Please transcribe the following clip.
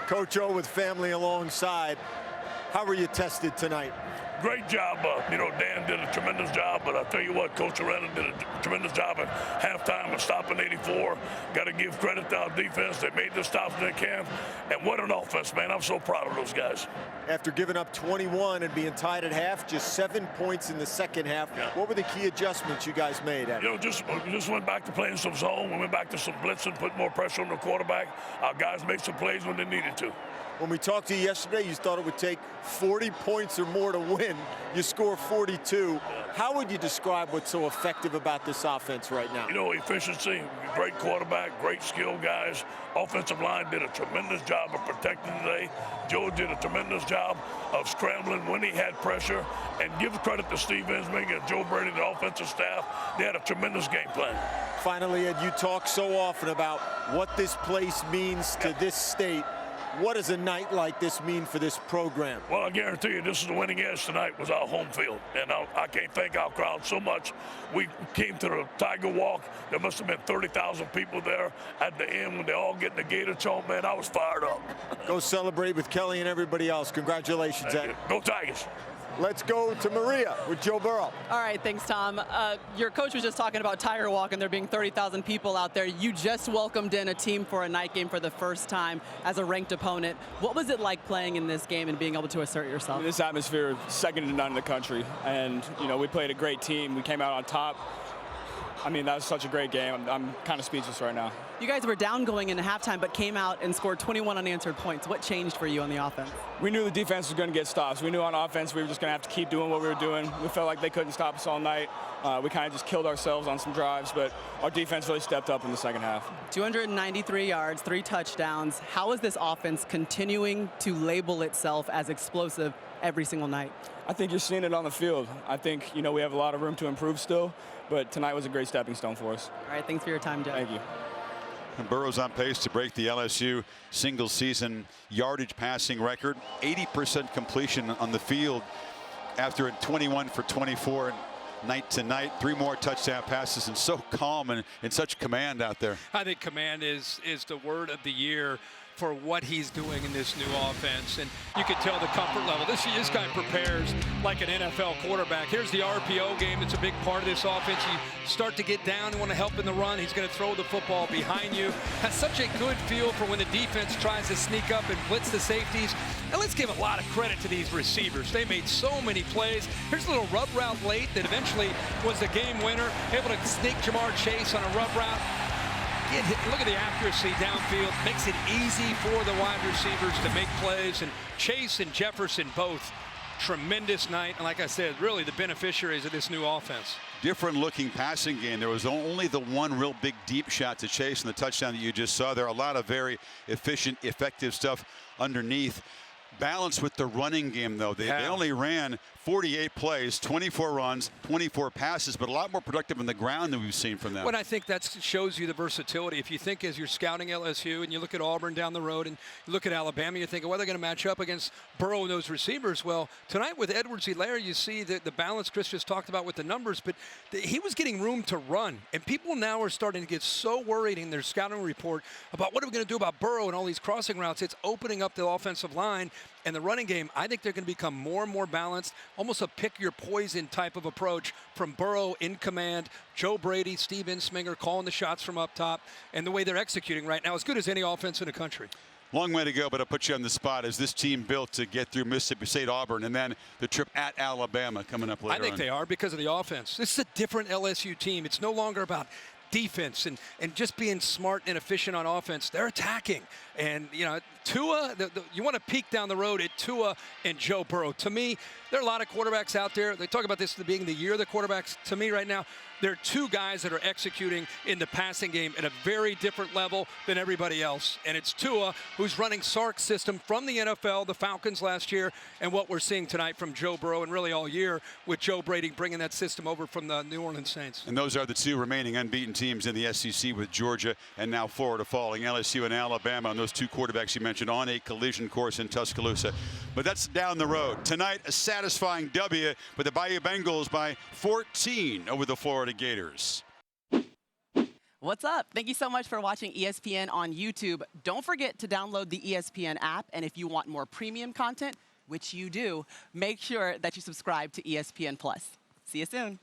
Coach O with family alongside. How were you tested tonight? Great job. Dan did a tremendous job, but I'll tell you what, Coach Arena did a tremendous job at halftime of stopping 84. Got to give credit to our defense. They made the stops they can. And what an offense, man. I'm so proud of those guys. After giving up 21 and being tied at half, just 7 points in the second half. Yeah. What were the key adjustments you guys made? Just went back to playing some zone. We went back to some blitzing, put more pressure on the quarterback. Our guys made some plays when they needed to. When we talked to you yesterday, you thought it would take 40 points or more to win. You score 42. How would you describe what's so effective about this offense right now? Efficiency, great quarterback, great skill guys. Offensive line did a tremendous job of protecting today. Joe did a tremendous job of scrambling when he had pressure. And give credit to Steve Ensming and Joe Brady, the offensive staff. They had a tremendous game plan. Finally, Ed, you talk so often about what this place means to this state. What does a night like this mean for this program? Well, I guarantee you this is the winning edge tonight was our home field. And I can't thank our crowd so much. We came to the Tiger Walk. There must have been 30,000 people there at the end when they all get in the Gator chomp. Man, I was fired up. Go celebrate with Kelly and everybody else. Congratulations, Ed. Go Tigers. Let's go to Maria with Joe Burrow. All right, thanks, Tom. Your coach was just talking about Tiger Walk and there being 30,000 people out there. You just welcomed in a team for a night game for the first time as a ranked opponent. What was it like playing in this game and being able to assert yourself? This atmosphere is second to none in the country. And, we played a great team. We came out on top. That was such a great game. I'm kind of speechless right now. You guys were down going into halftime, but came out and scored 21 unanswered points. What changed for you on the offense? We knew the defense was going to get stops. We knew on offense we were just going to have to keep doing what we were doing. We felt like they couldn't stop us all night. We kind of just killed ourselves on some drives, but our defense really stepped up in the second half. 293 yards, 3 touchdowns. How is this offense continuing to label itself as explosive every single night? I think you're seeing it on the field. I think, we have a lot of room to improve still, but tonight was a great stepping stone for us. All right, thanks for your time, Joe. Thank you. And Burrow's on pace to break the LSU single-season yardage passing record. 80% completion on the field after 21 for 24 night to night. 3 more touchdown passes, and so calm and such command out there. I think command is the word of the year for what he's doing in this new offense. And you can tell the comfort level. This guy prepares like an NFL quarterback. Here's the RPO game. It's a big part of this offense. You start to get down, you want to help in the run. He's going to throw the football behind you. Has such a good feel for when the defense tries to sneak up and blitz the safeties. And let's give a lot of credit to these receivers. They made so many plays. Here's a little rub route late that eventually was the game winner. Able to sneak Jamar Chase on a rub route. Look at the accuracy downfield. Makes it easy for the wide receivers to make plays. And Chase and Jefferson both tremendous night. And like I said, really the beneficiaries of this new offense. Different looking passing game. There was only the one real big deep shot to Chase in the touchdown that you just saw. There are a lot of very efficient, effective stuff underneath. Balance with the running game, though. They only ran 48 plays, 24 runs, 24 passes, but a lot more productive on the ground than we've seen from them. Well, I think that shows you the versatility. If you think as you're scouting LSU and you look at Auburn down the road and you look at Alabama, you think, well, they're going to match up against Burrow and those receivers. Well, tonight with Edwards-Helaire, you see the balance Chris just talked about with the numbers, but he was getting room to run. And people now are starting to get so worried in their scouting report about what are we going to do about Burrow and all these crossing routes. It's opening up the offensive line and the running game. I think they're going to become more and more balanced, almost a pick your poison type of approach from Burrow in command, Joe Brady, Steve Ensminger calling the shots from up top, and the way they're executing right now, as good as any offense in the country. Long way to go, but I'll put you on the spot. Is this team built to get through Mississippi State, Auburn, and then the trip at Alabama coming up later on? I think they are because of the offense. This is a different LSU team. It's no longer about defense and just being smart and efficient on offense. They're attacking. And, Tua, you want to peek down the road at Tua and Joe Burrow. To me, there are a lot of quarterbacks out there. They talk about this at the beginning of the year, the quarterbacks. To me right now, there are 2 guys that are executing in the passing game at a very different level than everybody else. And it's Tua, who's running Sark's system from the NFL, the Falcons last year, and what we're seeing tonight from Joe Burrow and really all year with Joe Brady bringing that system over from the New Orleans Saints. And those are the 2 remaining unbeaten teams in the SEC, with Georgia and now Florida falling. LSU and Alabama, and those 2 quarterbacks you mentioned, on a collision course in Tuscaloosa. But that's down the road. Tonight, a satisfying W, but the Bayou Bengals by 14 over the Florida Gators. What's up? Thank you so much for watching ESPN on YouTube. Don't forget to download the ESPN app, and if you want more premium content, which you do, make sure that you subscribe to ESPN+. See you soon.